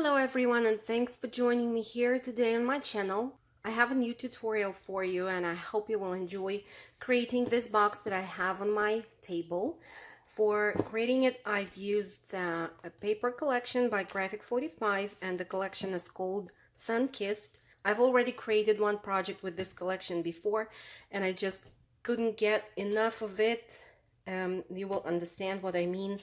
Hello everyone, and thanks for joining me here today on my channel. I have a new tutorial for you and I hope you will enjoy creating this box that I have on my table. For creating it, I've used a paper collection by G45 and the collection is called Sun-Kissed. I've already created one project with this collection before and I just couldn't get enough of it. You will understand what I mean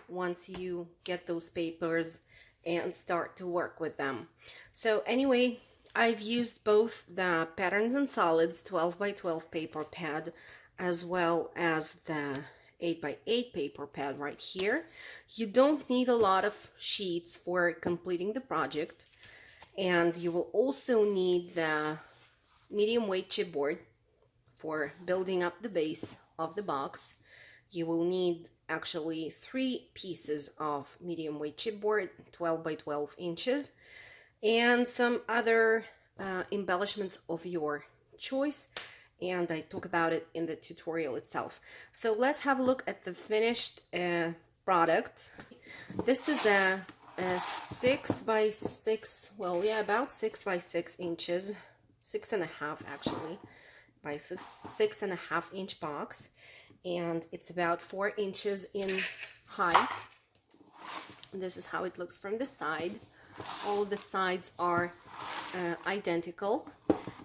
once you get those papers and start to work with them. So anyway, I've used both the Patterns and Solids 12 by 12 paper pad as well as the 8 by 8 paper pad right here. You don't need a lot of sheets for completing the project, and you will also need the medium weight chipboard for building up the base of the box. You will need actually 3 pieces of medium weight chipboard, 12 by 12 inches, and some other embellishments of your choice, and I talk about it in the tutorial itself. So let's have a look at the finished product. This is a 6 by 6, well, yeah, about 6 by 6 inches, 6.5 actually, by 6.5 inch box. And it's about 4 inches in height. This is how it looks from the side. All of the sides are identical,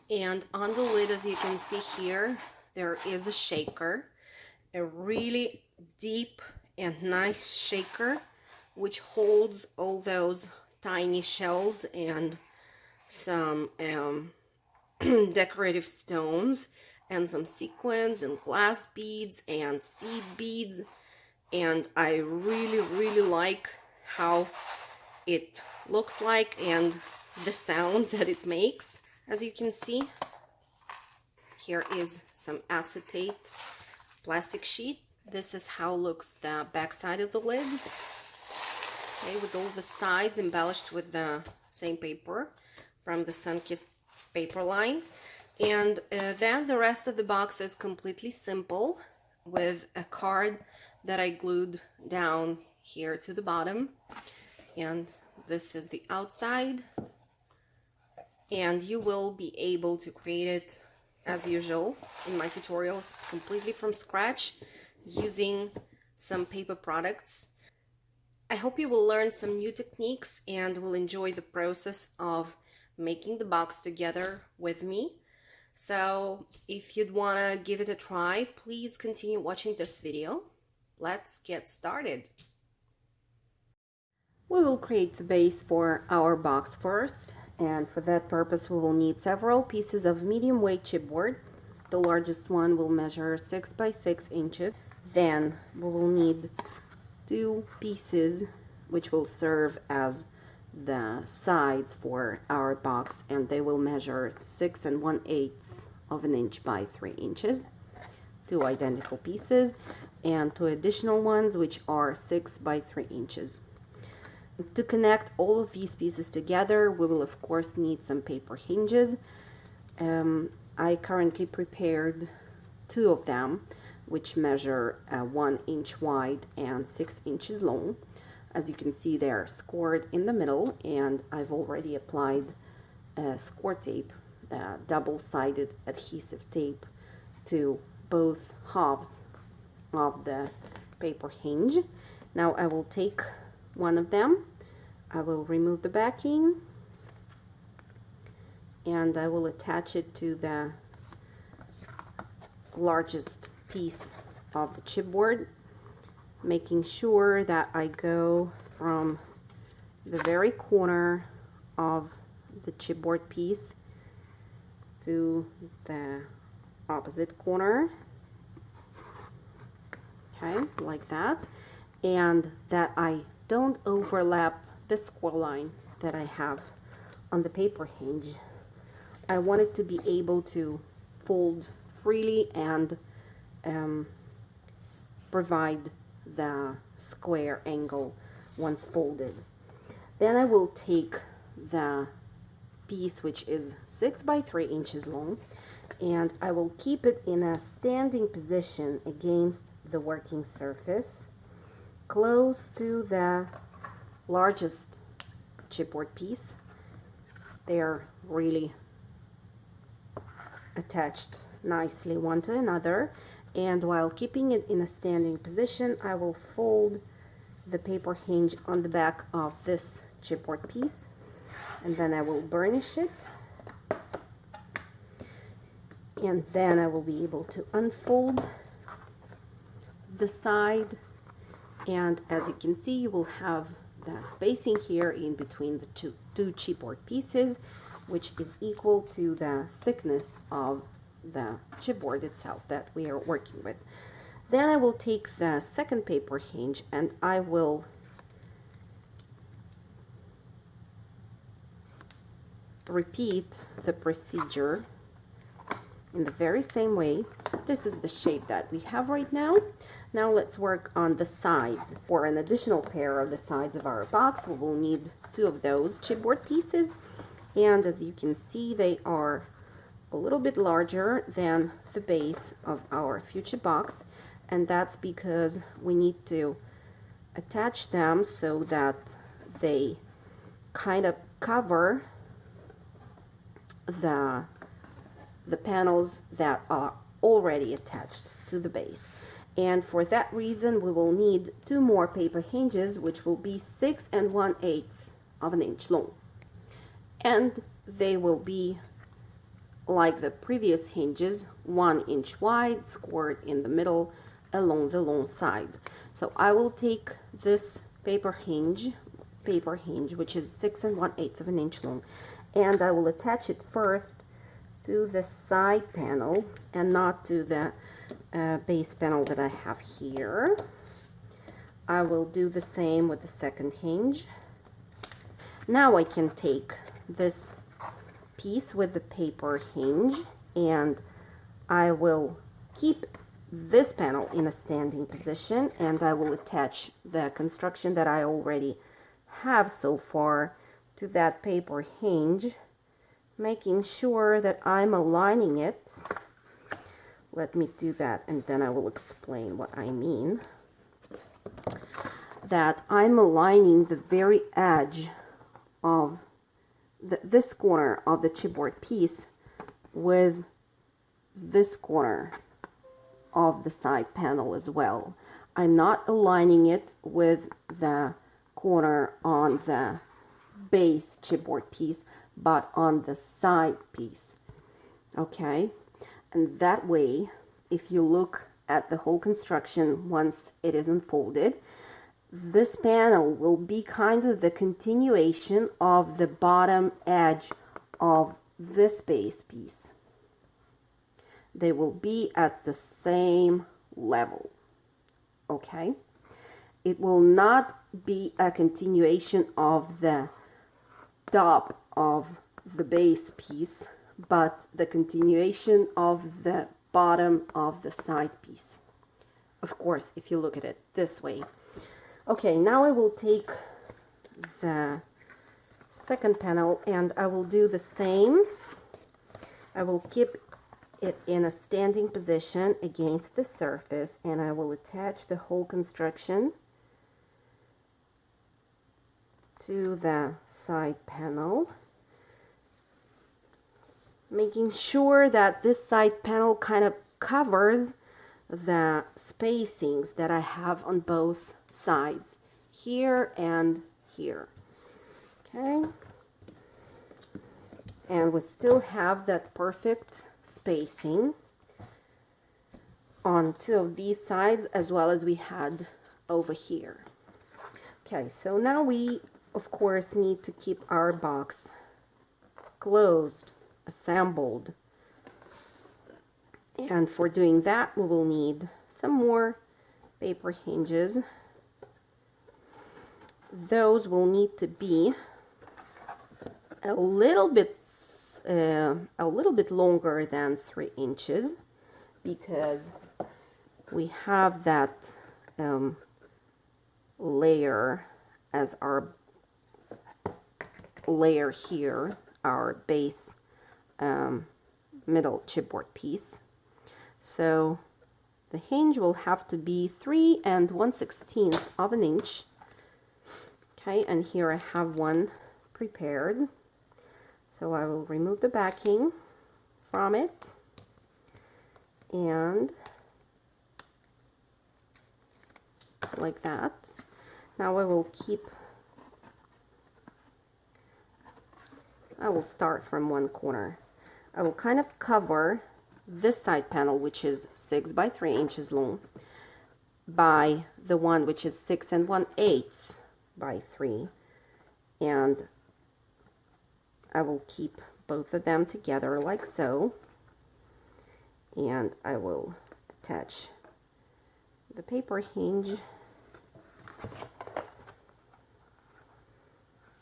and on the lid, as you can see here, there is a shaker, a really deep and nice shaker which holds all those tiny shells and some decorative stones and some sequins and glass beads and seed beads, and I really like how it looks like and the sound that it makes. As you can see, here is some acetate plastic sheet. This is how looks the back side of the lid, okay, with all the sides embellished with the same paper from the Sun-Kissed paper line. And then the rest of the box is completely simple with a card that I glued down here to the bottom. And this is the outside. And you will be able to create it as usual in my tutorials completely from scratch using some paper products. I hope you will learn some new techniques and will enjoy the process of making the box together with me. So if you'd want to give it a try, please continue watching this video. Let's get started. We will create the base for our box first, and for that purpose we will need several pieces of medium weight chipboard. The largest one will measure 6 by 6 inches. Then we will need 2 pieces which will serve as the sides for our box, and they will measure 6 1/8 of an inch by 3 inches. 2 identical pieces and 2 additional ones which are 6 by 3 inches. To connect all of these pieces together, we will of course need some paper hinges. I currently prepared 2 of them which measure 1 inch wide and 6 inches long. As you can see, they're scored in the middle, and I've already applied score tape, double-sided adhesive tape, to both halves of the paper hinge. Now I will take one of them, I will remove the backing, and I will attach it to the largest piece of the chipboard, making sure that I go from the very corner of the chipboard piece to the opposite corner, okay, like that, and that I don't overlap the score line that I have on the paper hinge. I want it to be able to fold freely and provide the square angle once folded. Then I will take the piece which is 6 by 3 inches long, and I will keep it in a standing position against the working surface, close to the largest chipboard piece. They're really attached nicely one to another, and while keeping it in a standing position, I will fold the paper hinge on the back of this chipboard piece, and then I will burnish it, and then I will be able to unfold the side, and as you can see, you will have the spacing here in between the two chipboard pieces, which is equal to the thickness of the chipboard itself that we are working with. Then I will take the second paper hinge and I will repeat the procedure in the very same way. This is the shape that we have right now. Now let's work on the sides. For an additional pair of the sides of our box, we will need 2 of those chipboard pieces, and as you can see, they are a little bit larger than the base of our future box, and that's because we need to attach them so that they kind of cover the panels that are already attached to the base. And for that reason, we will need 2 more paper hinges, which will be 6 1/8 of an inch long, and they will be like the previous hinges, 1 inch wide, scored in the middle along the long side. So I will take this paper hinge, which is 6 1/8 of an inch long, and I will attach it first to the side panel and not to the base panel that I have here. I will do the same with the second hinge. Now I can take this piece with the paper hinge and I will keep this panel in a standing position, and I will attach the construction that I already have so far to that paper hinge, making sure that I'm aligning it. Let me do that and then I will explain what I mean. That I'm aligning the very edge of this corner of the chipboard piece with this corner of the side panel as well. I'm not aligning it with the corner on the base chipboard piece, but on the side piece. Okay? And that way, if you look at the whole construction once it is unfolded, this panel will be kind of the continuation of the bottom edge of this base piece. They will be at the same level. Okay? It will not be a continuation of the top of the base piece, but the continuation of the bottom of the side piece. Of course, if you look at it this way. Okay, now I will take the second panel and I will do the same. I will keep it in a standing position against the surface and I will attach the whole construction to the side panel, making sure that this side panel kind of covers the spacings that I have on both sides, here and here. Okay, and we still have that perfect spacing on 2 of these sides as well as we had over here. Okay, so now we of course need to keep our box closed, assembled, and for doing that we will need some more paper hinges. Those will need to be a little bit longer than 3 inches because we have that layer as our layer here, our base middle chipboard piece. So the hinge will have to be 3 1/16 of an inch. Okay, and here I have one prepared. So I will remove the backing from it, and like that. Now I will start from one corner. I will kind of cover this side panel, which is 6 by 3 inches long, by the one which is 6 1/8 by 3, and I will keep both of them together like so, and I will attach the paper hinge.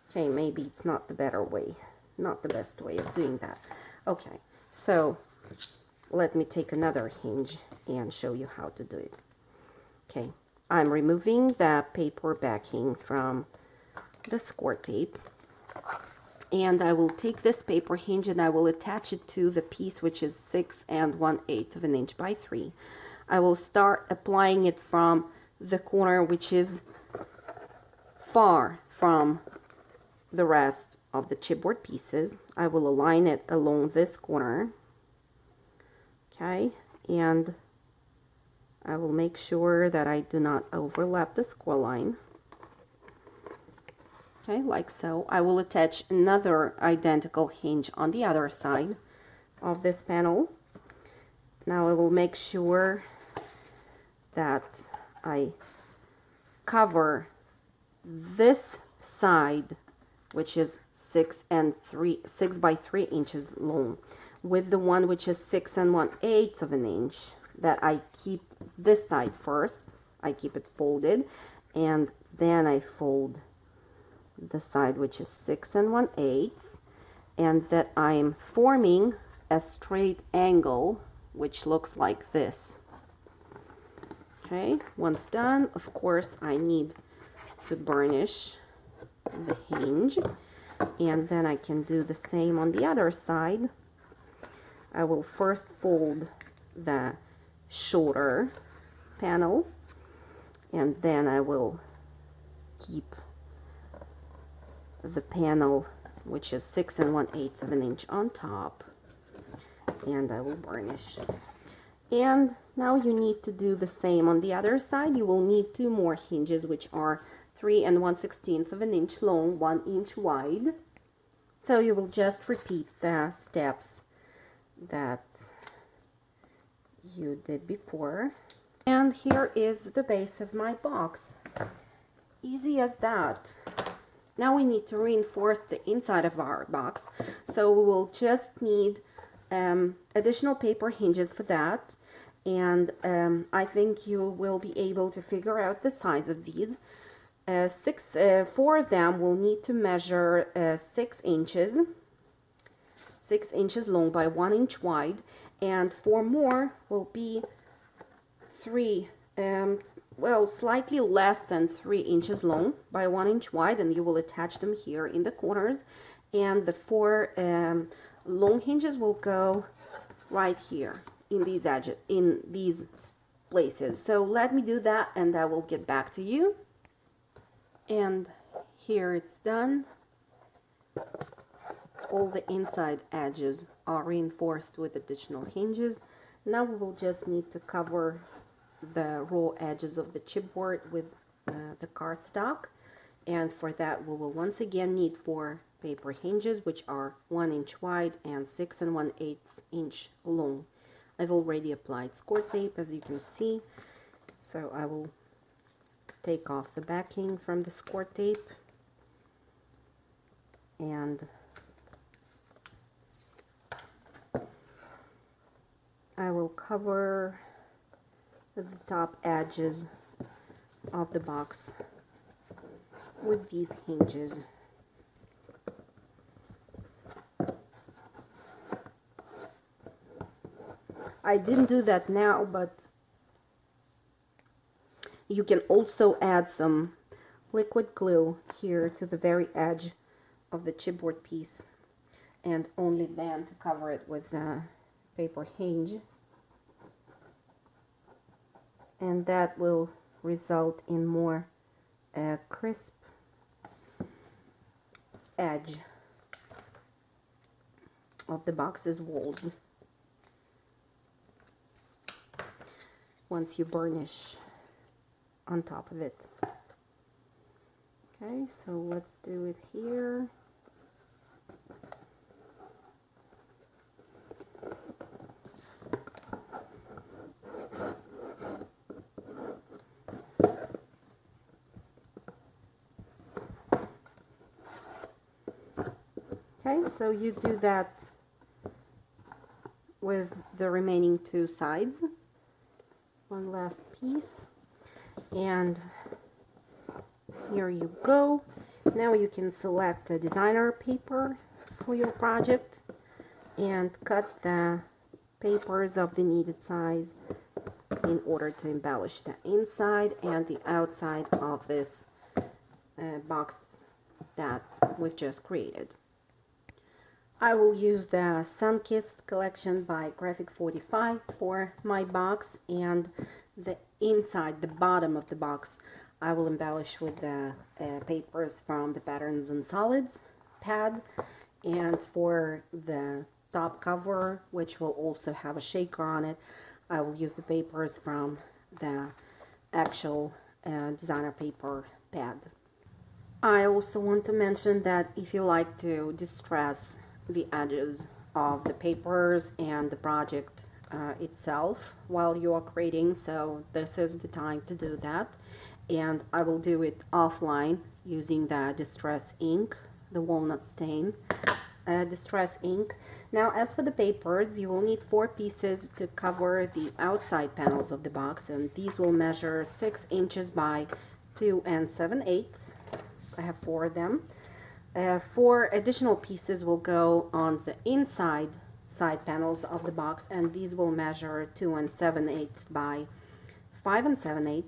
Okay, maybe it's not the better way, not the best way of doing that. Okay, so let me take another hinge and show you how to do it. Okay, I'm removing the paper backing from the score tape, and I will take this paper hinge and I will attach it to the piece which is 6 1/8 of an inch by 3. I will start applying it from the corner which is far from the rest of the chipboard pieces. I will align it along this corner. Okay, and I will make sure that I do not overlap the score line. Okay, like so. I will attach another identical hinge on the other side of this panel. Now I will make sure that I cover this side, which is 6 by 3 inches long, with the one which is 6 1/8 of an inch. That I keep this side first, I keep it folded, and then I fold the side which is 6 1/8, and that I'm forming a straight angle which looks like this. Okay, once done, of course I need to burnish the hinge, and then I can do the same on the other side. I will first fold the shorter panel, and then I will keep the panel which is 6 1/8 of an inch on top, and I will burnish. And now you need to do the same on the other side. You will need 2 more hinges which are 3 1/16 of an inch long, 1 inch wide. So you will just repeat the steps that you did before. And here is the base of my box. Easy as that. Now we need to reinforce the inside of our box, so we will just need additional paper hinges for that, and I think you will be able to figure out the size of these. 4 of them will need to measure 6 inches, 6 inches long by 1 inch wide, and 4 more will be 3, well, slightly less than 3 inches long by 1 inch wide, and you will attach them here in the corners, and the 4 long hinges will go right here in these edges, in these places. So let me do that and I will get back to you. And here it's done. All the inside edges are reinforced with additional hinges. Now we will just need to cover the raw edges of the chipboard with the cardstock, and for that we will once again need 4 paper hinges which are 1 inch wide and 6 1/8 inch long. I've already applied score tape, as you can see, so I will take off the backing from the score tape, and I will cover the top edges of the box with these hinges. I didn't do that now, but you can also add some liquid glue here to the very edge of the chipboard piece, and only then to cover it with a paper hinge, and that will result in more crisp edge of the box is walled once you burnish on top of it. Okay, so let's do it here. Okay, so you do that with the remaining two sides. One last piece, and here you go. Now you can select a designer paper for your project and cut the papers of the needed size in order to embellish the inside and the outside of this box that we've just created. I will use the Sunkissed collection by G45 for my box, and the inside, the bottom of the box, I will embellish with the papers from the Patterns and Solids pad. And for the top cover, which will also have a shaker on it, I will use the papers from the actual designer paper pad. I also want to mention that if you like to distress the edges of the papers and the project itself while you are creating, so this is the time to do that. And I will do it offline using the Distress ink, the walnut stain Distress ink. Now, as for the papers, you will need 4 pieces to cover the outside panels of the box, and these will measure 6 inches by 2 7/8. I have 4 of them. 4 additional pieces will go on the inside side panels of the box, and these will measure 2 7/8 by 5 7/8.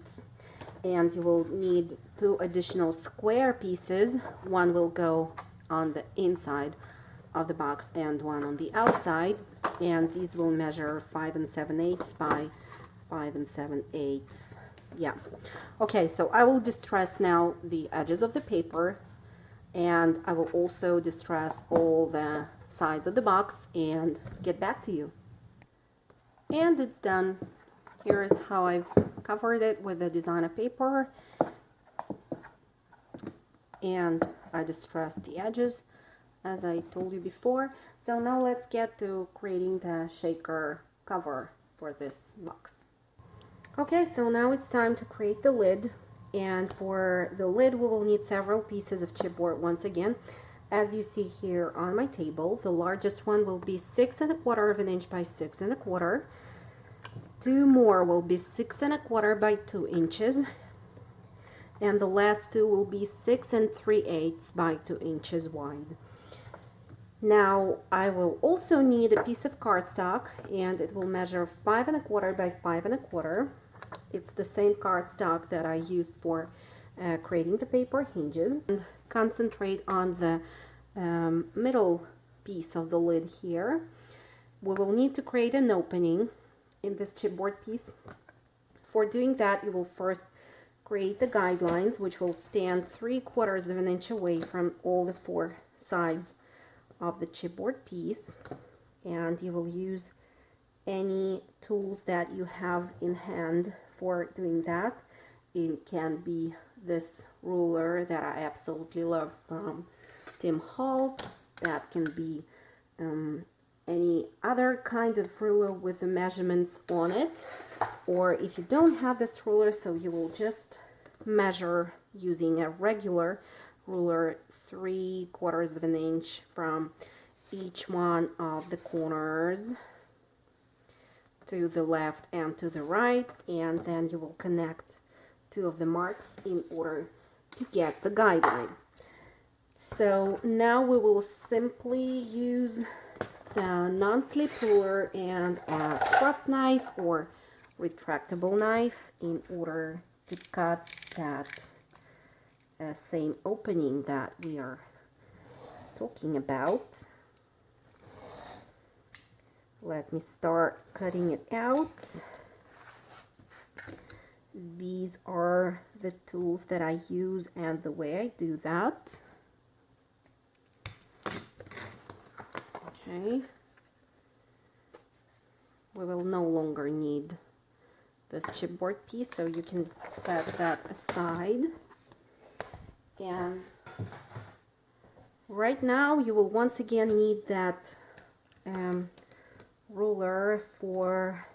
And you will need 2 additional square pieces. One will go on the inside of the box and one on the outside, and these will measure 5 7/8 by 5 7/8. Yeah. Okay, so I will distress now the edges of the paper, and I will also distress all the sides of the box and get back to you. And it's done. Here is how I've covered it with the designer paper, and I distressed the edges as I told you before. So now let's get to creating the shaker cover for this box. Okay, so now it's time to create the lid. And for the lid, we will need several pieces of chipboard once again. As you see here on my table, the largest one will be 6 1/4 of an inch by 6 1/4. 2 more will be 6 1/4 by 2 inches. And the last 2 will be 6 3/8 by 2 inches wide. Now, I will also need a piece of cardstock, and it will measure 5 1/4 by 5 1/4. It's the same cardstock that I used for creating the paper hinges. And concentrate on the middle piece of the lid here. We will need to create an opening in this chipboard piece. For doing that, you will first create the guidelines, which will stand 3/4 of an inch away from all the 4 sides of the chipboard piece. And you will use any tools that you have in hand for doing that. It can be this ruler that I absolutely love from Tim Holtz. That can be any other kind of ruler with the measurements on it. Or if you don't have this ruler, so you will just measure using a regular ruler 3/4 of an inch from each one of the corners to the left and to the right, and then you will connect 2 of the marks in order to get the guideline. So now we will simply use the non-slip ruler and a craft knife or retractable knife in order to cut that same opening that we are talking about. Let me start cutting it out. These are the tools that I use and the way I do that. Okay. We will no longer need this chipboard piece, so you can set that aside. And right now you will once again need that ruler for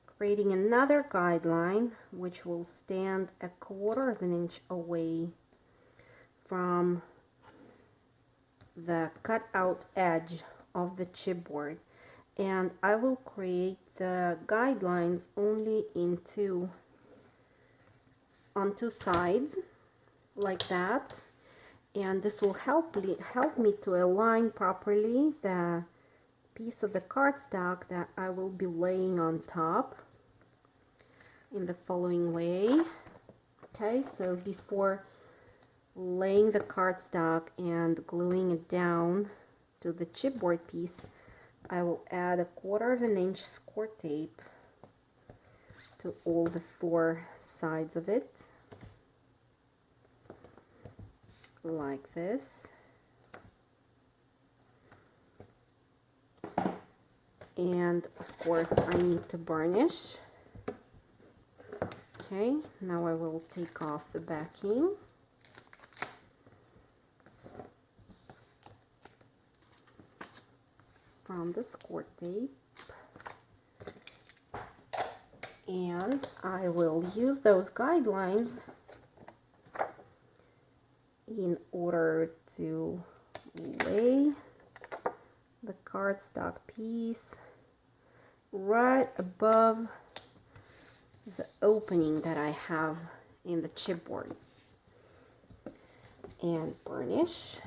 creating another guideline, which will stand 1/4 of an inch away from the cut out edge of the chipboard. And I will create the guidelines only on two sides, like that. And this will help me to align properly the piece of the cardstock that I will be laying on top in the following way. Okay, so before laying the cardstock and gluing it down to the chipboard piece, I will add 1/4 of an inch score tape to all the 4 sides of it, like this. And of course I need to burnish. Okay, now I will take off the backing. From the score tape, and I will use those guidelines in order to lay the cardstock piece right above the opening that I have in the chipboard, and burnish.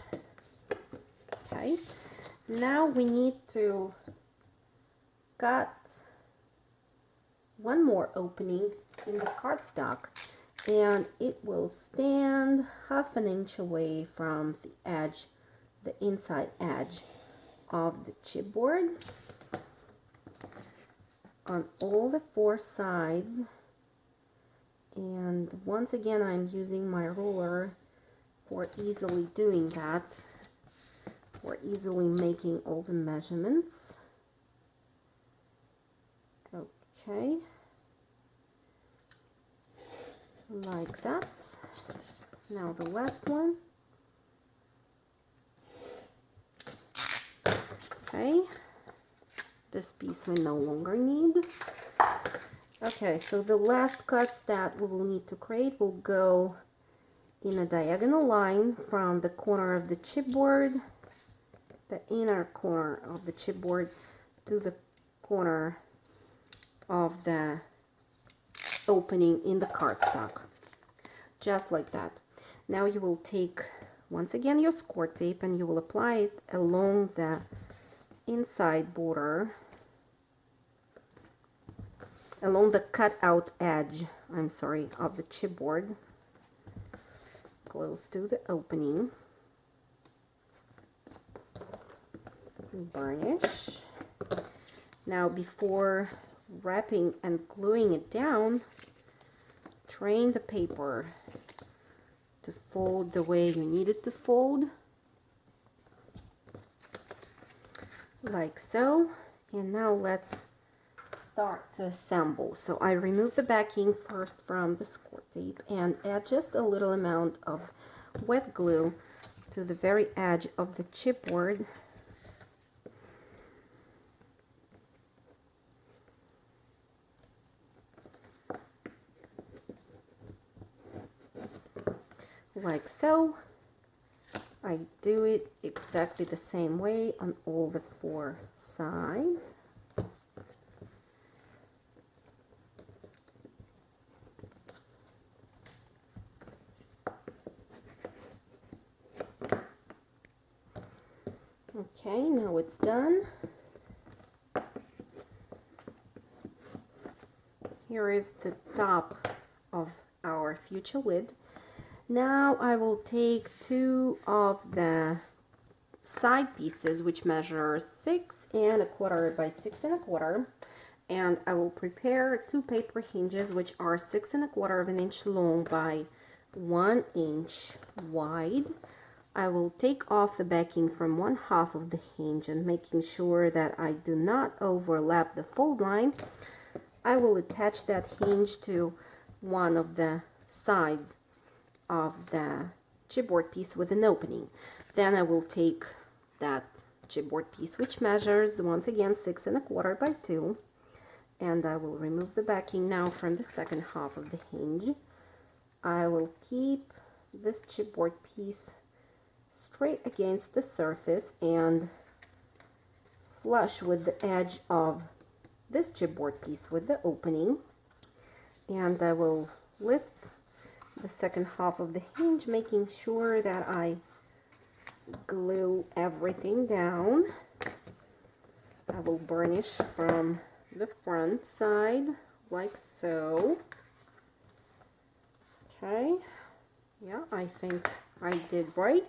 Okay. Now we need to cut one more opening in the cardstock, and it will stand 1/2 inch away from the edge, the inside edge of the chipboard on all the 4 sides. And once again, I'm using my ruler for easily doing that. We're easily making all the measurements. Okay, like that. Now the last one. Okay, this piece we no longer need. Okay, so the last cuts that we will need to create will go in a diagonal line from the corner of the chipboard, the inner corner of the chipboard, to the corner of the opening in the cardstock, just like that. Now you will take once again your score tape and you will apply it along the inside border, along the cut out edge, I'm sorry, of the chipboard, close to the opening. Burnish. Now before wrapping and gluing it down, train the paper to fold the way you need it to fold, like so. And now let's start to assemble. So I remove the backing first from the score tape and add just a little amount of wet glue to the very edge of the chipboard. Like so. I do it exactly the same way on all the 4 sides. Okay, now it's done. Here is the top of our future lid. Now I will take 2 of the side pieces, which measure 6 1/4 by 6 1/4, and I will prepare 2 paper hinges, which are 6 1/4 of an inch long by 1 inch wide, I will take off the backing from 1/2 of the hinge, and making sure that I do not overlap the fold line, I will attach that hinge to one of the sides of the chipboard piece with an opening. Then I will take that chipboard piece, which measures once again 6 1/4 by 2, and I will remove the backing now from the second half of the hinge. I will keep this chipboard piece straight against the surface and flush with the edge of this chipboard piece with the opening, and I will lift the second half of the hinge, making sure that I glue everything down. I will burnish from the front side like so. Okay, yeah, I think I did right.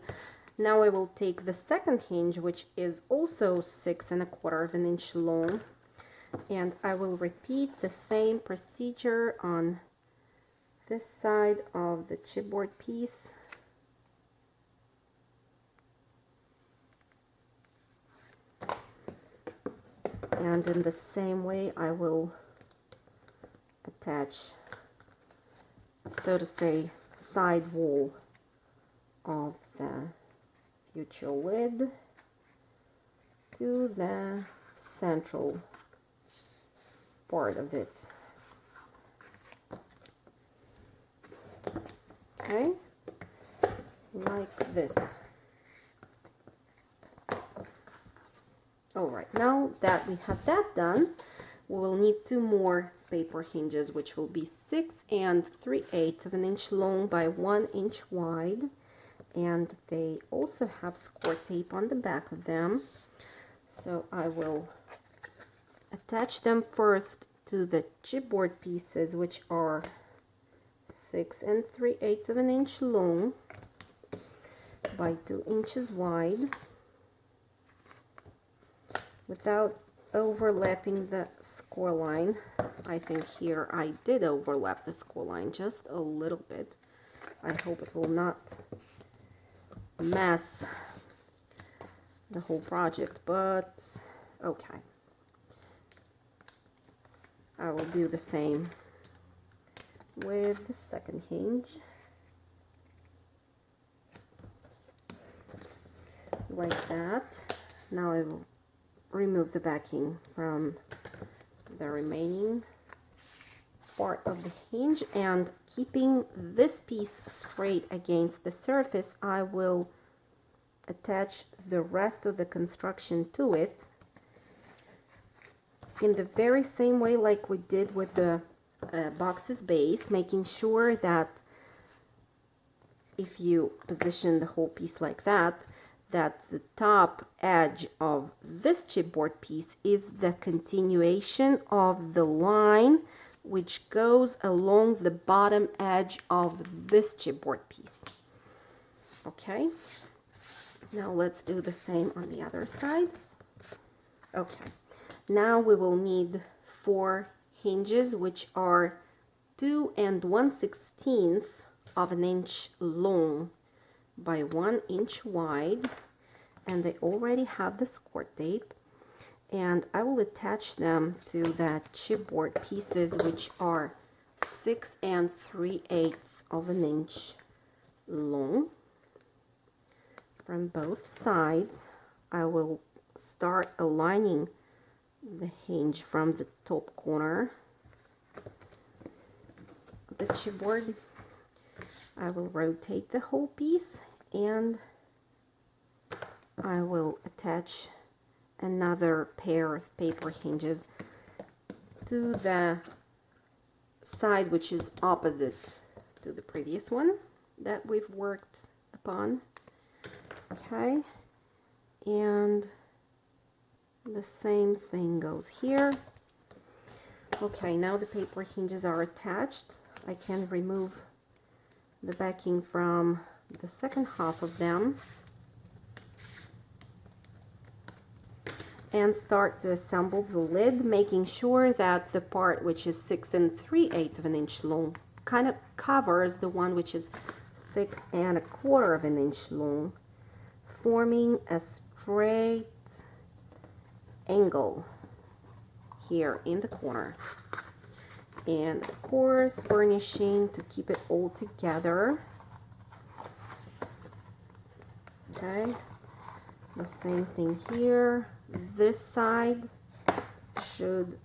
Now I will take the second hinge, which is also 6 1/4 inch long, and I will repeat the same procedure on this side of the chipboard piece. And in the same way, I will attach, so to say, side wall of the future lid to the central part of it. Okay, like this. Alright, now that we have that done, we will need 2 more paper hinges, which will be 6 3/8 inch long by 1 inch wide, and they also have score tape on the back of them. So I will attach them first to the chipboard pieces, which are 6 3/8 inch long by 2 inches wide, without overlapping the score line. I think here I did overlap the score line just a little bit. I hope it will not mess the whole project, but okay. I will do the same with the second hinge, like that. Now I will remove the backing from the remaining part of the hinge, and keeping this piece straight against the surface, I will attach the rest of the construction to it in the very same way like we did with the box's base, making sure that if you position the whole piece like that, that the top edge of this chipboard piece is the continuation of the line which goes along the bottom edge of this chipboard piece. Okay, now let's do the same on the other side. Okay, now we will need 4 hinges, which are 2 1/16 of an inch long by 1 inch wide, and they already have the score tape, and I will attach them to the chipboard pieces, which are 6 3/8 of an inch long from both sides. I will start aligning the hinge from the top corner of the chipboard. I will rotate the whole piece, and I will attach another pair of paper hinges to the side which is opposite to the previous one that we've worked upon. Okay, and the same thing goes here. Okay, now the paper hinges are attached. I can remove the backing from the second half of them and start to assemble the lid, making sure that the part which is 6 3/8 of an inch long kind of covers the one which is 6 1/4 of an inch long. forming a straight angle here in the corner. And of course, burnishing to keep it all together. Okay, the same thing here. This side should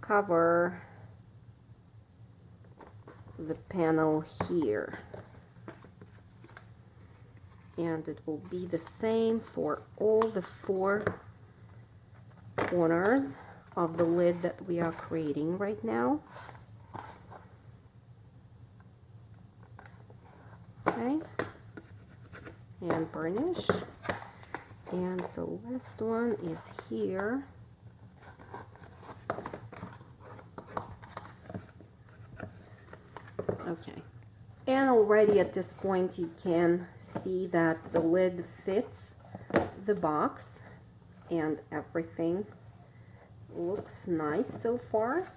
cover the panel here, and it will be the same for all the 4 corners of the lid that we are creating right now. Okay, and burnish, and the last one is here. Okay, and already at this point you can see that the lid fits the box and everything looks nice so far.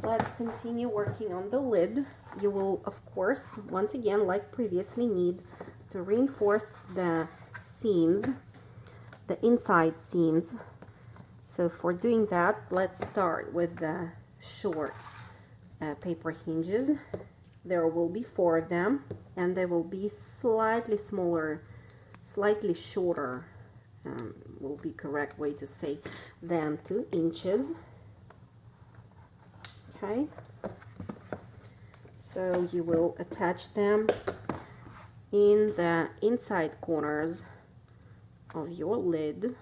Let's continue working on the lid. You will, of course, once again, like previously, need to reinforce the seams, the inside seams. So for doing that, let's start with the short paper hinges. There will be 4 of them, and they will be slightly smaller, slightly shorter, will be correct way to say, than 2 inches. Okay, so you will attach them in the inside corners of your lid.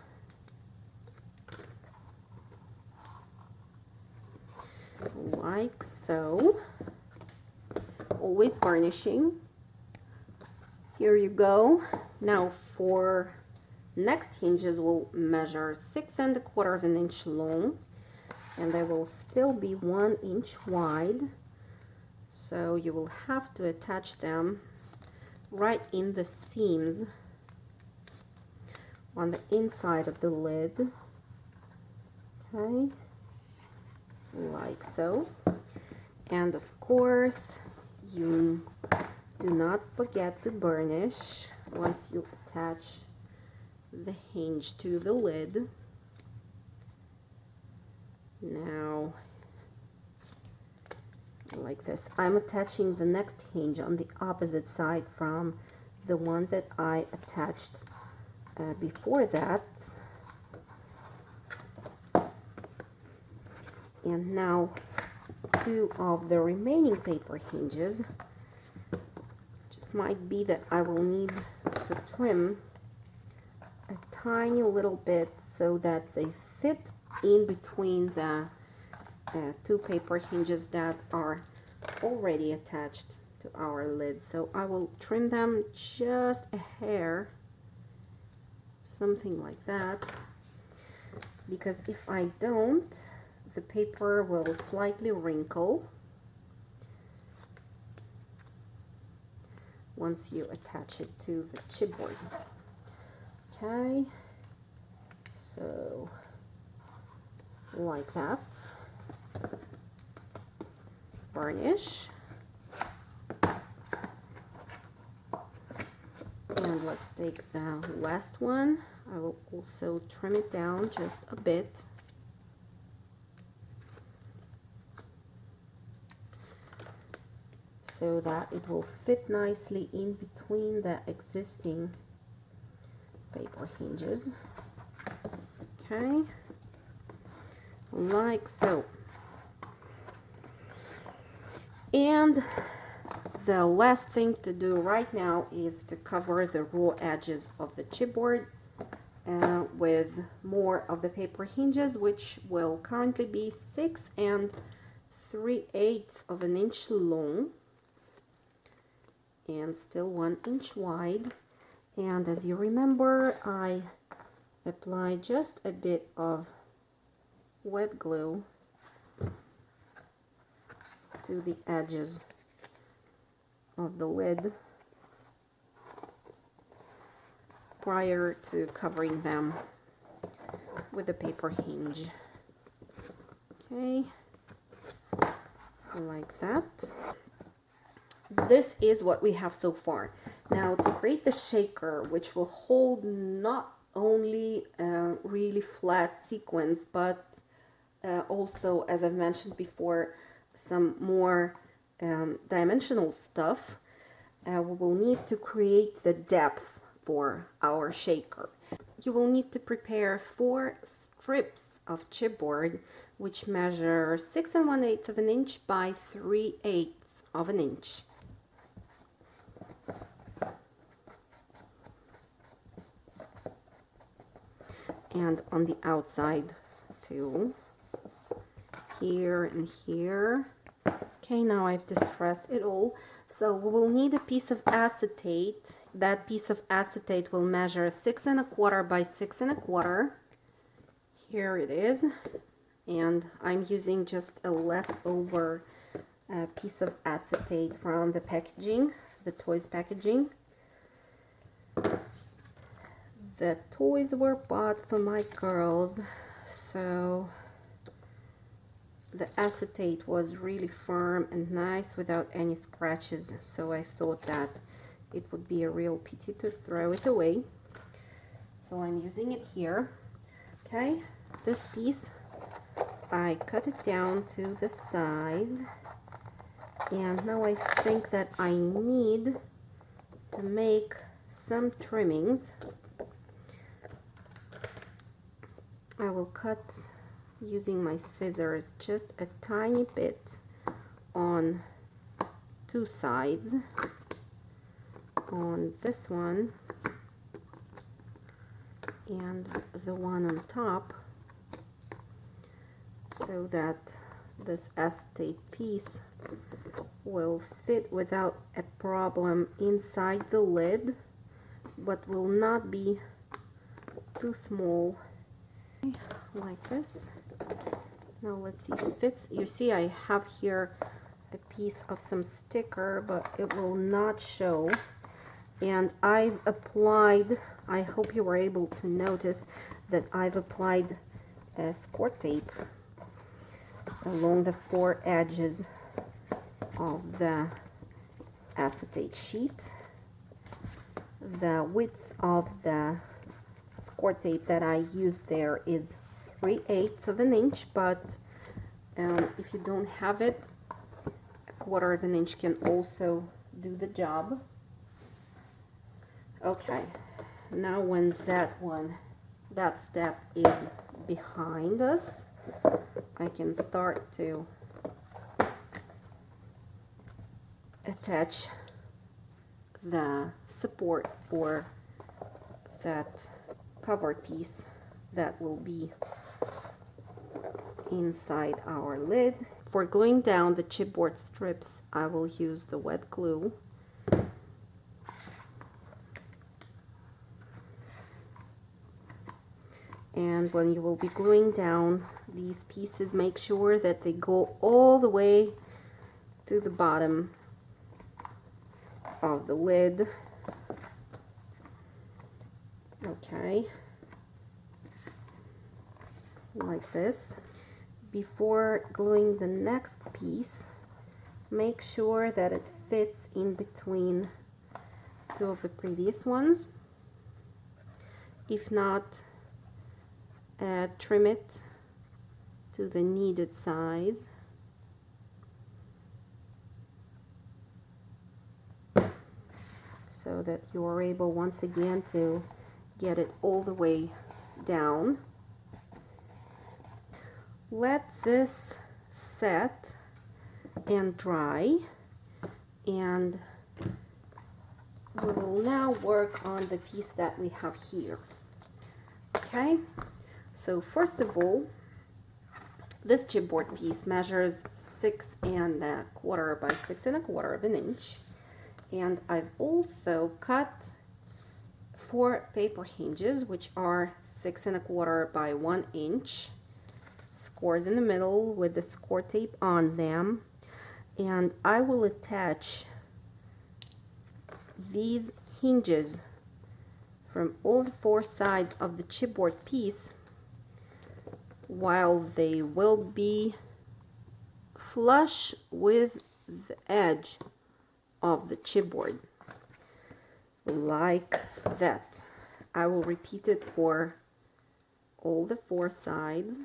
Like so. Always burnishing. Here you go. Now for next hinges, we'll measure 6 1/4 of an inch long, and they will still be 1 inch wide. So you will have to attach them right in the seams on the inside of the lid. Okay, like so. And of course, you do not forget to burnish once you attach the hinge to the lid. Now, like this, I'm attaching the next hinge on the opposite side from the one that I attached before that. And now 2 of the remaining paper hinges. Just might be that I will need to trim a tiny little bit so that they fit in between the 2 paper hinges that are already attached to our lid. So I will trim them just a hair, something like that, because if I don't, the paper will slightly wrinkle once you attach it to the chipboard. Okay, so like that. Burnish, and let's take the last one. I will also trim it down just a bit. So that it will fit nicely in between the existing paper hinges. Okay, like so. And the last thing to do right now is to cover the raw edges of the chipboard with more of the paper hinges, which will currently be 6 3/8 of an inch long and still 1 inch wide. And as you remember, I applied just a bit of wet glue to the edges of the lid prior to covering them with the paper hinge. Okay, like that. this is what we have so far. Now to create the shaker, which will hold not only really flat sequins, but also, as I've mentioned before, some more dimensional stuff, we will need to create the depth for our shaker. You will need to prepare 4 strips of chipboard, which measure 6 1/8 of an inch by 3/8 of an inch. And on the outside too, here and here. Okay, now I've distressed it all. So we will need a piece of acetate. That piece of acetate will measure 6 1/4 by 6 1/4. Here it is. And I'm using just a leftover piece of acetate from the packaging, the toys packaging. The toys were bought for my girls, so the acetate was really firm and nice without any scratches, so I thought that it would be a real pity to throw it away. So I'm using it here. Okay, this piece, I cut it down to the size, and now I think that I need to make some trimmings. I will cut using my scissors just a tiny bit on 2 sides, on this one and the one on top, so that this acetate piece will fit without a problem inside the lid, but will not be too small, like this. Now let's see if it fits. You see I have here a piece of some sticker, but it will not show. And I've applied, I hope you were able to notice that I've applied score tape along the 4 edges of the acetate sheet. The width of the score tape that I used there is 3/8 of an inch, but if you don't have it, 1/4 of an inch can also do the job. Okay, now when that step is behind us, I can start to attach the support for that cover piece that will be inside our lid. For gluing down the chipboard strips, I will use the wet glue. And when you will be gluing down these pieces, make sure that they go all the way to the bottom of the lid. Okay, like this. Before gluing the next piece, make sure that it fits in between 2 of the previous ones. If not, trim it to the needed size. So that you are able once again to get it all the way down. Let this set and dry, and we will now work on the piece that we have here. Okay, so first of all, this chipboard piece measures 6 1/4 by 6 1/4 of an inch, and I've also cut 4 paper hinges, which are 6 1/4 by 1 inch, scored in the middle with the score tape on them. And I will attach these hinges from all 4 sides of the chipboard piece while they will be flush with the edge of the chipboard, like that. I will repeat it for all the 4 sides.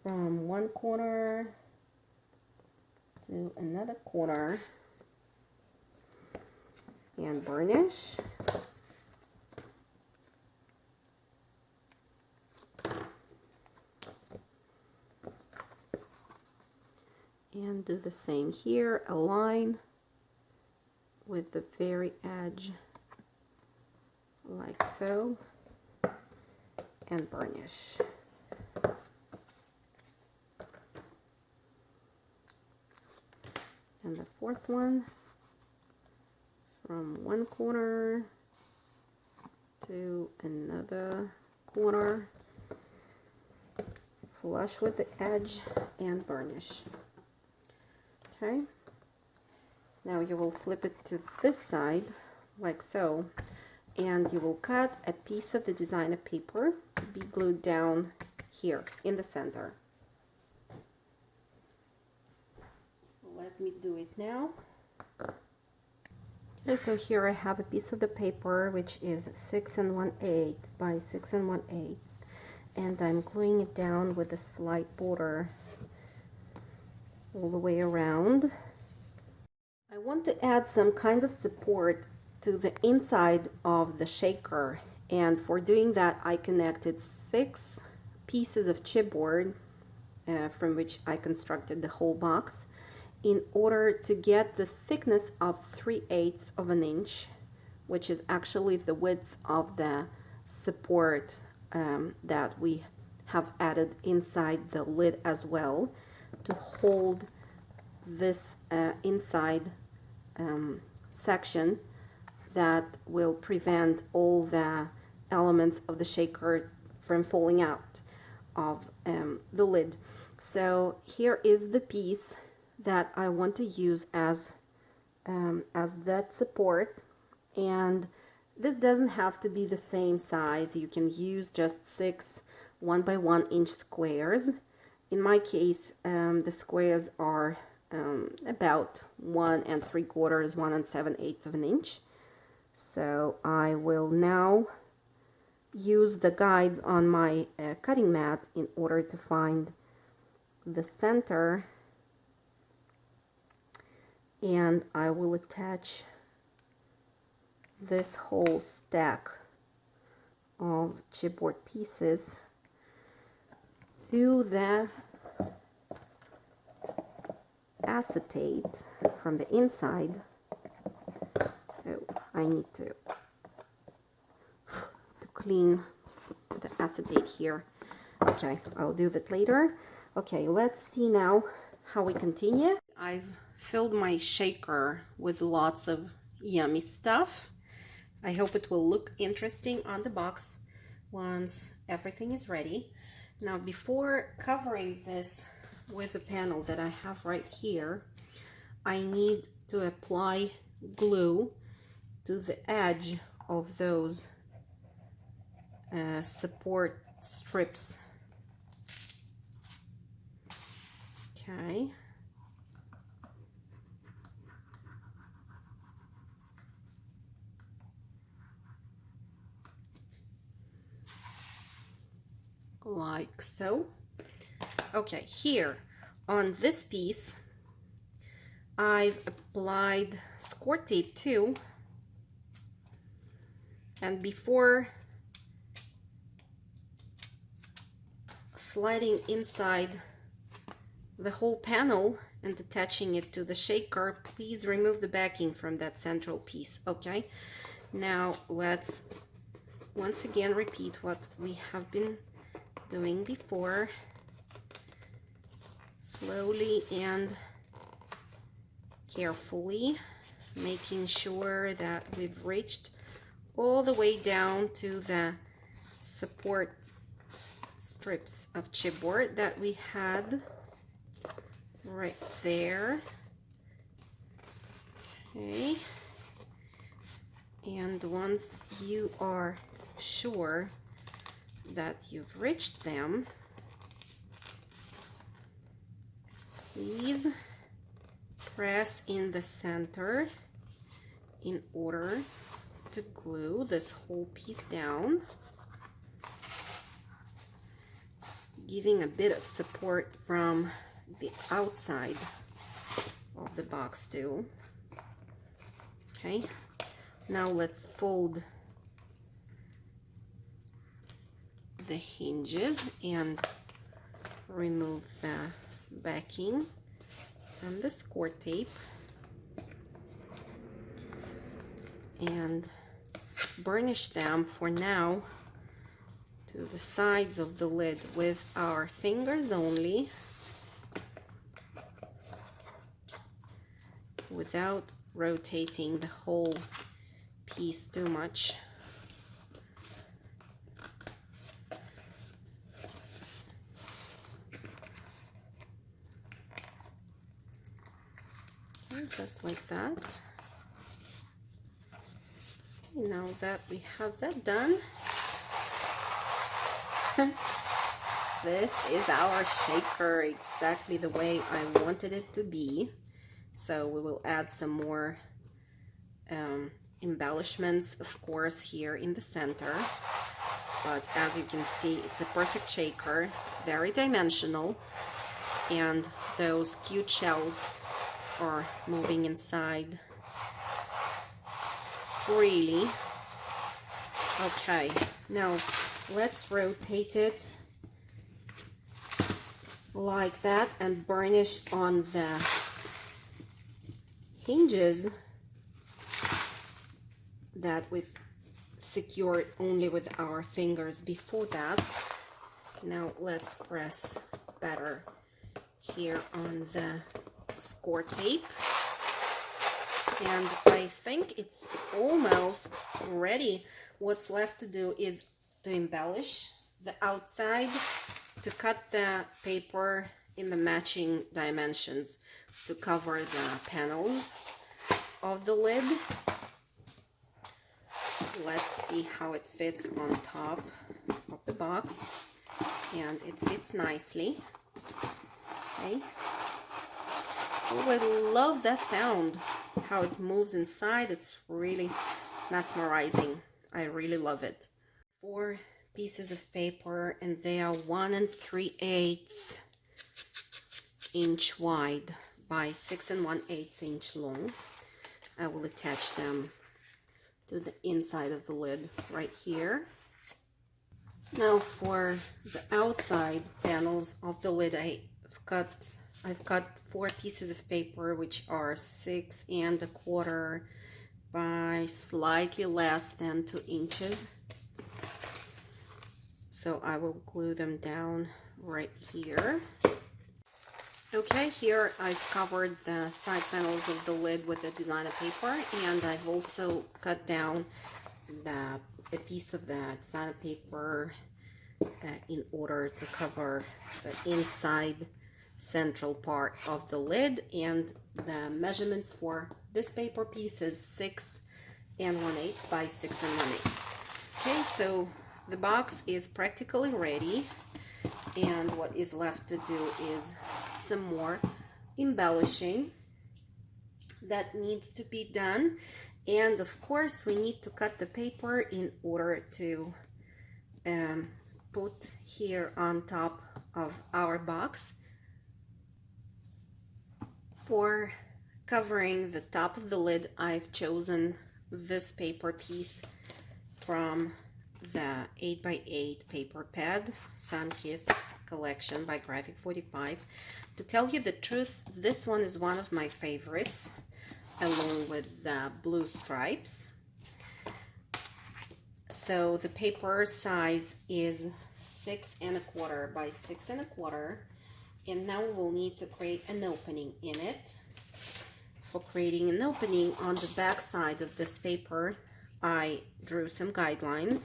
From one corner to another corner, and burnish. And do the same here, align with the very edge like so, and burnish. And the 4th one, from one corner to another corner, flush with the edge, and burnish. Okay, now you will flip it to this side like so, and you will cut a piece of the designer paper to be glued down here in the center. Let me do it now. Okay, so here I have a piece of the paper which is 6 1/8 by 6 1/8, and I'm gluing it down with a slight border all the way around. I want to add some kind of support to the inside of the shaker, and for doing that I connected 6 pieces of chipboard from which I constructed the whole box, in order to get the thickness of 3/8 of an inch, which is actually the width of the support that we have added inside the lid as well, to hold this inside section that will prevent all the elements of the shaker from falling out of the lid. So here is the piece that I want to use as that support, and this doesn't have to be the same size. You can use just 6 1 by 1 inch squares. In my case, the squares are about 1 3/4, 1 7/8 of an inch. So I will now use the guides on my cutting mat in order to find the center, and I will attach this whole stack of chipboard pieces to the acetate from the inside. Oh, I need to clean the acetate here. Okay, I'll do that later. Okay, let's see now how we continue. I've filled my shaker with lots of yummy stuff. I hope it will look interesting on the box once everything is ready. Now, before covering this with the panel that I have right here, I need to apply glue to the edge of those support strips. Okay. Like so. Okay, here on this piece I've applied score tape too, and before sliding inside the whole panel and attaching it to the shaker, please remove the backing from that central piece. Okay, now let's once again repeat what we have been doing before. Slowly and carefully, making sure that we've reached all the way down to the support strips of chipboard that we had right there. Okay, and once you are sure that you've reached them, please press in the center in order to glue this whole piece down, giving a bit of support from the outside of the box too. Okay, now let's fold the hinges and remove the backing and the score tape, and burnish them for now to the sides of the lid with our fingers only, without rotating the whole piece too much. Just like that. Now that we have that done, this is our shaker, exactly the way I wanted it to be. So we will add some more embellishments, of course, here in the center. But as you can see, it's a perfect shaker, very dimensional, and those cute shells are moving inside freely. Okay, now let's rotate it like that and burnish on the hinges that we've secured only with our fingers before that. Now let's press better here on the score tape, and I think it's almost ready. What's left to do is to embellish the outside, to cut the paper in the matching dimensions to cover the panels of the lid. Let's see how it fits on top of the box, and it fits nicely. Okay. Oh, I love that sound, how it moves inside. It's really mesmerizing. I really love it. 4 pieces of paper, and they are 1 3/8 inch wide by 6 1/8 inch long. I will attach them to the inside of the lid right here. Now for the outside panels of the lid, I've cut 4 pieces of paper, which are 6 1/4 by slightly less than 2 inches. So I will glue them down right here. Okay, here I've covered the side panels of the lid with the designer paper, and I've also cut down a piece of the designer paper in order to cover the inside central part of the lid. And the measurements for this paper piece is 6 1/8 by 6 1/8. Okay, so the box is practically ready, and what is left to do is some more embellishing that needs to be done. And of course we need to cut the paper in order to put here on top of our box. For covering the top of the lid, I've chosen this paper piece from the 8x8 paper pad Sunkissed collection by G45. To tell you the truth, this one is one of my favorites, along with the blue stripes. So the paper size is 6 1/4 by 6 1/4, and now we'll need to create an opening in it. For creating an opening on the back side of this paper, I drew some guidelines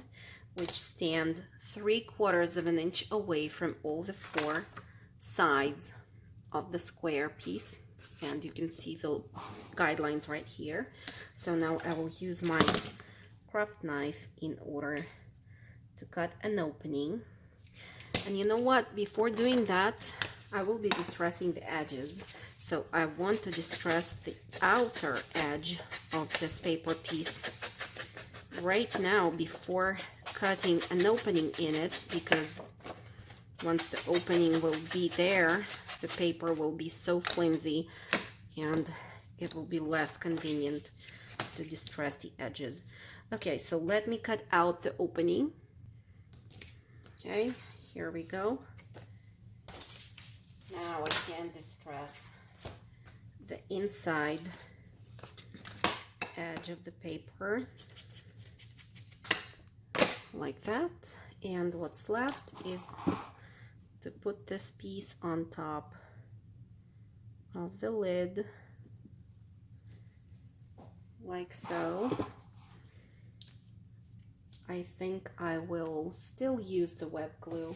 which stand 3/4 of an inch away from all the 4 sides of the square piece, and you can see the guidelines right here. So now I will use my craft knife in order to cut an opening. And you know what, before doing that, I will be distressing the edges. So I want to distress the outer edge of this paper piece right now before cutting an opening in it, because once the opening will be there, the paper will be so flimsy and it will be less convenient to distress the edges. Okay, so let me cut out the opening. Okay, here we go. Now I can distress the inside edge of the paper like that, and what's left is to put this piece on top of the lid like so. I think I will still use the wet glue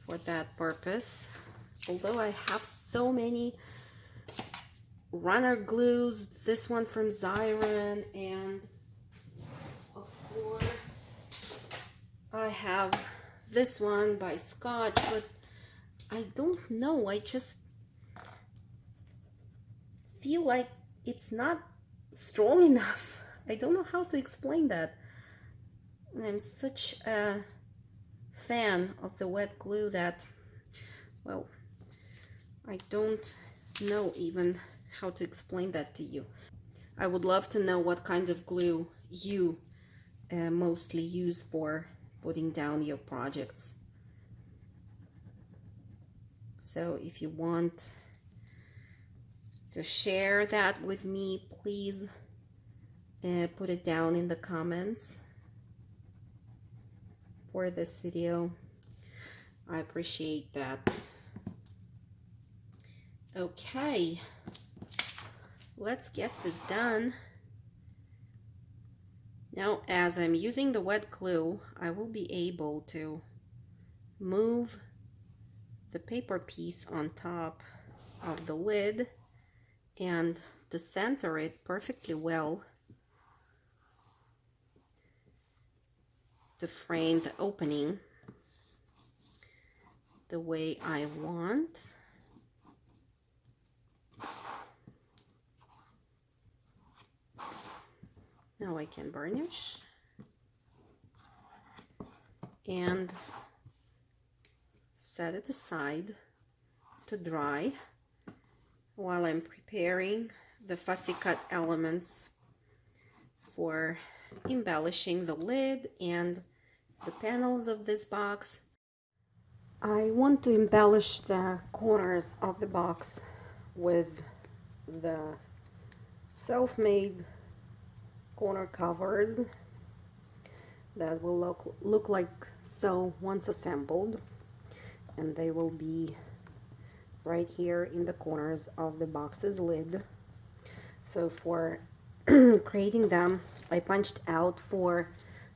for that purpose, although I have so many runner glues, this one from Xyron, and of course I have this one by Scotch, but I don't know, I just feel like it's not strong enough. I don't know how to explain that. I'm such a fan of the wet glue that, well, I don't know even how to explain that to you. I would love to know what kinds of glue you mostly use for putting down your projects. So if you want to share that with me, please put it down in the comments for this video. I appreciate that. Okay, let's get this done. Now, as I'm using the wet glue, I will be able to move the paper piece on top of the lid and to center it perfectly well to frame the opening the way I want. Now I can burnish and set it aside to dry while I'm preparing the Fussy Cut Elements for embellishing the lid and the panels of this box. I want to embellish the corners of the box with the self-made corner covers that will look like so once assembled, and they will be right here in the corners of the box's lid. So for creating them, I punched out 4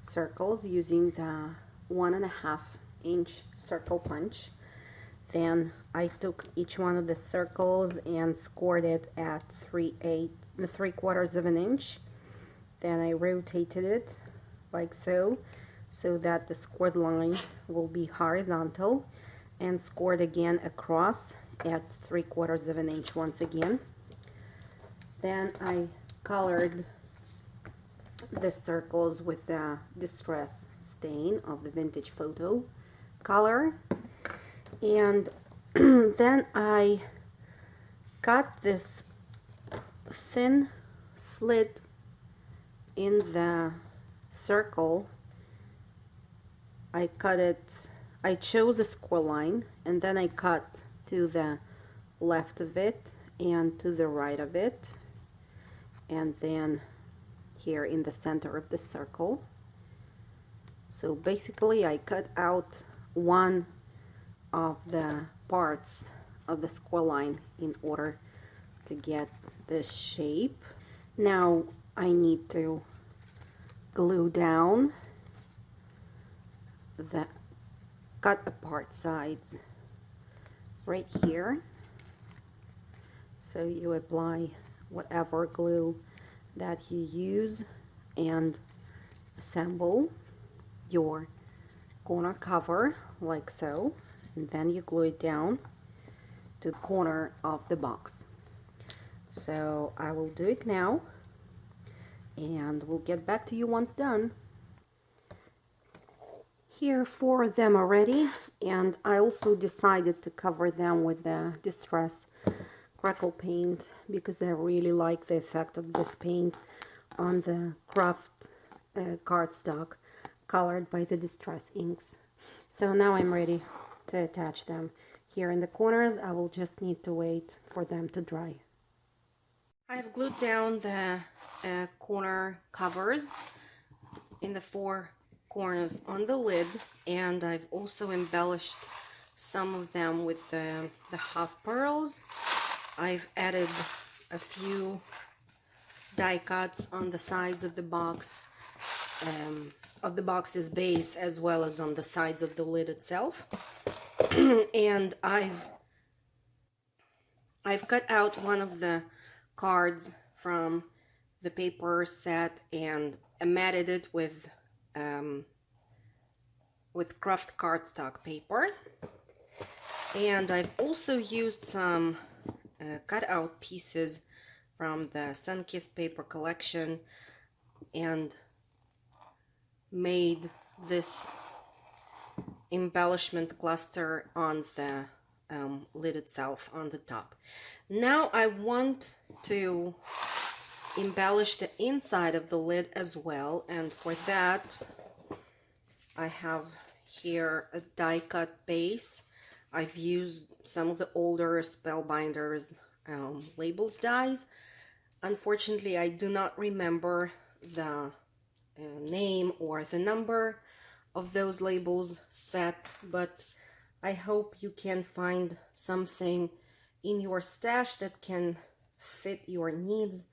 circles using the 1.5 inch circle punch. Then I took each one of the circles and scored it at 3/4 of an inch. Then I rotated it like so, so that the scored line will be horizontal, and scored again across at 3/4 of an inch once again. Then I colored the circles with the Distress stain of the Vintage Photo color, and then I cut this thin slit in the circle. I chose a score line, and then I cut to the left of it and to the right of it, and then here in the center of the circle. So basically I cut out one of the parts of the score line in order to get this shape. Now I need to glue down the cut apart sides right here. So you apply whatever glue that you use and assemble your corner cover like so, and then you glue it down to the corner of the box. So I will do it now, and we'll get back to you once done. Here 4 of them already, and I also decided to cover them with the Distress Crackle paint because I really like the effect of this paint on the craft cardstock colored by the Distress inks. So now I'm ready to attach them. Here in the corners, I will just need to wait for them to dry. I've glued down the corner covers in the 4 corners on the lid, and I've also embellished some of them with the half pearls. I've added a few die cuts on the sides of the box, of the box's base, as well as on the sides of the lid itself. And I've cut out one of the cards from the paper set and matted it with craft cardstock paper. And I've also used some cut out pieces from the Sunkissed paper collection and made this embellishment cluster on the lid itself on the top. Now I want to embellish the inside of the lid as well, and for that I have here a die cut base. I've used some of the older Spellbinders labels dies. Unfortunately, I do not remember the name or the number of those labels set, but I hope you can find something in your stash that can fit your needs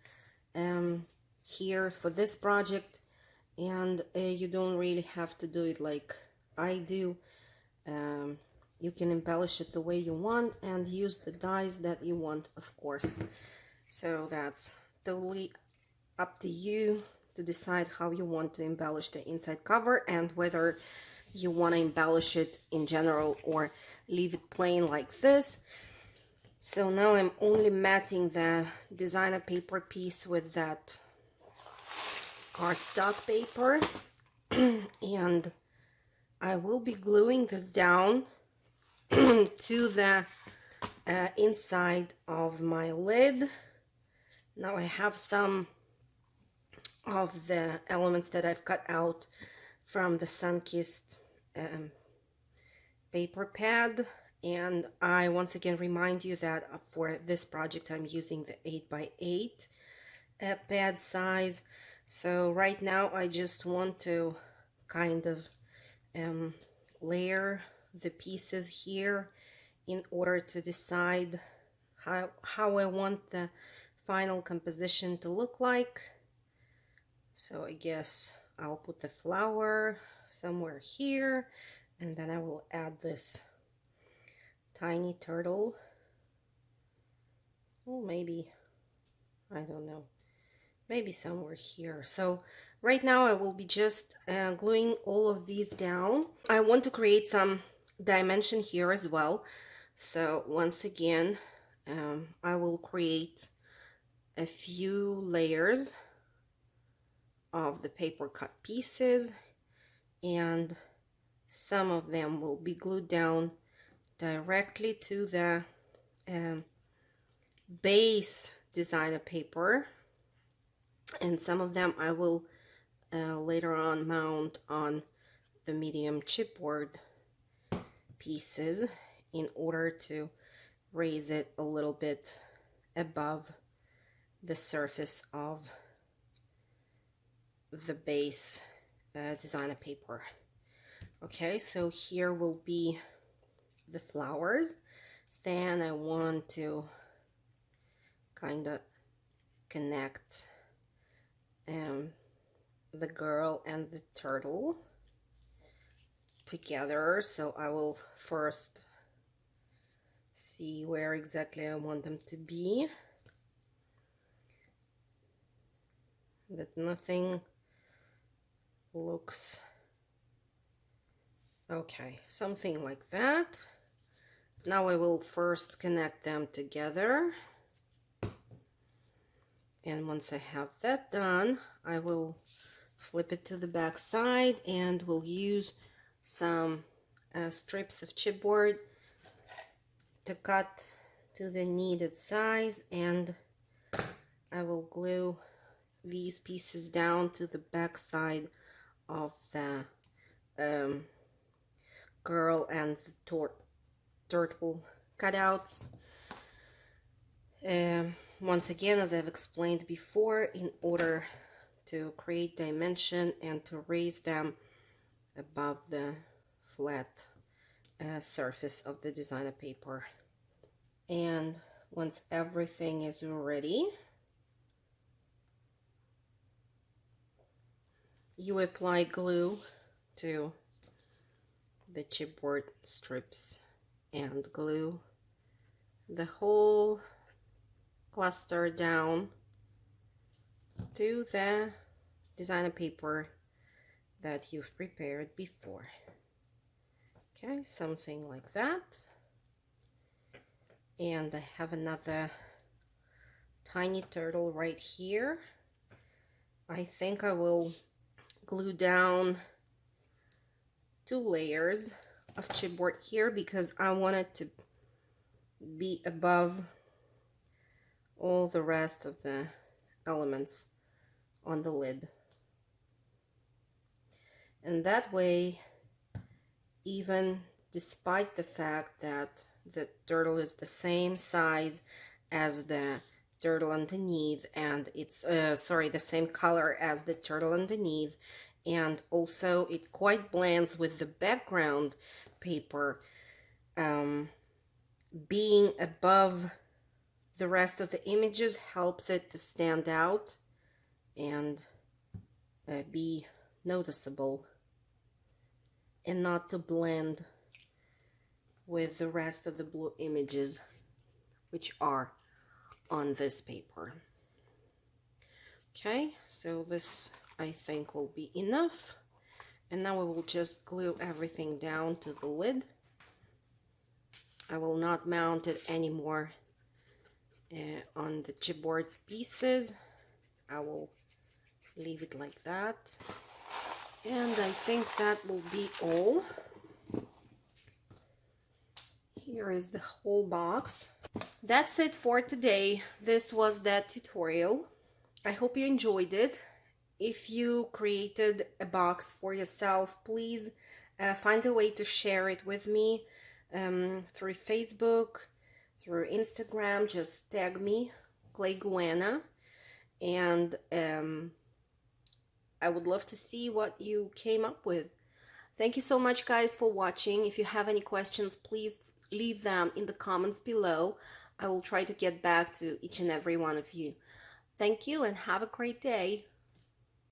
here for this project, and you don't really have to do it like I do. You can embellish it the way you want and use the dies that you want, of course. So that's totally up to you to decide how you want to embellish the inside cover and whether you want to embellish it in general or leave it plain like this. So now I'm only matting the designer paper piece with that cardstock paper, and I will be gluing this down to the inside of my lid. Now I have some of the elements that I've cut out from the Sunkissed paper pad, and I once again remind you that for this project I'm using the 8x8 pad size. So right now I just want to kind of layer the pieces here in order to decide how I want the final composition to look like. So I guess I'll put the flower somewhere here, and then I will add this tiny turtle. Oh, maybe, I don't know, maybe somewhere here. So right now I will be just gluing all of these down. I want to create some dimension here as well. So once again, I will create a few layers of the paper cut pieces, and some of them will be glued down directly to the base designer paper, and some of them I will later on mount on the medium chipboard pieces in order to raise it a little bit above the surface of the base designer paper. Okay, so here will be the flowers. Then I want to kind of connect the girl and the turtle together. So I will first see where exactly I want them to be, that nothing looks okay, something like that. Now I will first connect them together. And once I have that done, I will flip it to the back side and we'll use some strips of chipboard to cut to the needed size, and I will glue these pieces down to the back side of the girl and the turtle cutouts. Once again, as I've explained before, in order to create dimension and to raise them above the flat surface of the designer paper. And once everything is ready, you apply glue to the chipboard strips and glue the whole cluster down to the designer paper that you've prepared before. Okay, something like that. And I have another tiny turtle right here. I think I will glue down 2 layers of chipboard here because I want it to be above all the rest of the elements on the lid. And that way, even despite the fact that the turtle is the same size as the turtle underneath, and it's the same color as the turtle underneath, and also it quite blends with the background paper, being above the rest of the images helps it to stand out and be noticeable and not to blend with the rest of the blue images which are on this paper. Okay, so this I think will be enough, and now I will just glue everything down to the lid. I will not mount it anymore on the chipboard pieces. I will leave it like that, and I think that will be all. Here is the whole box. That's it for today. This was that tutorial. I hope you enjoyed it. If you created a box for yourself, please find a way to share it with me through Facebook, through Instagram. Just tag me, Clayguana, and I would love to see what you came up with. Thank you so much, guys, for watching. If you have any questions, please leave them in the comments below. I will try to get back to each and every one of you. Thank you and have a great day.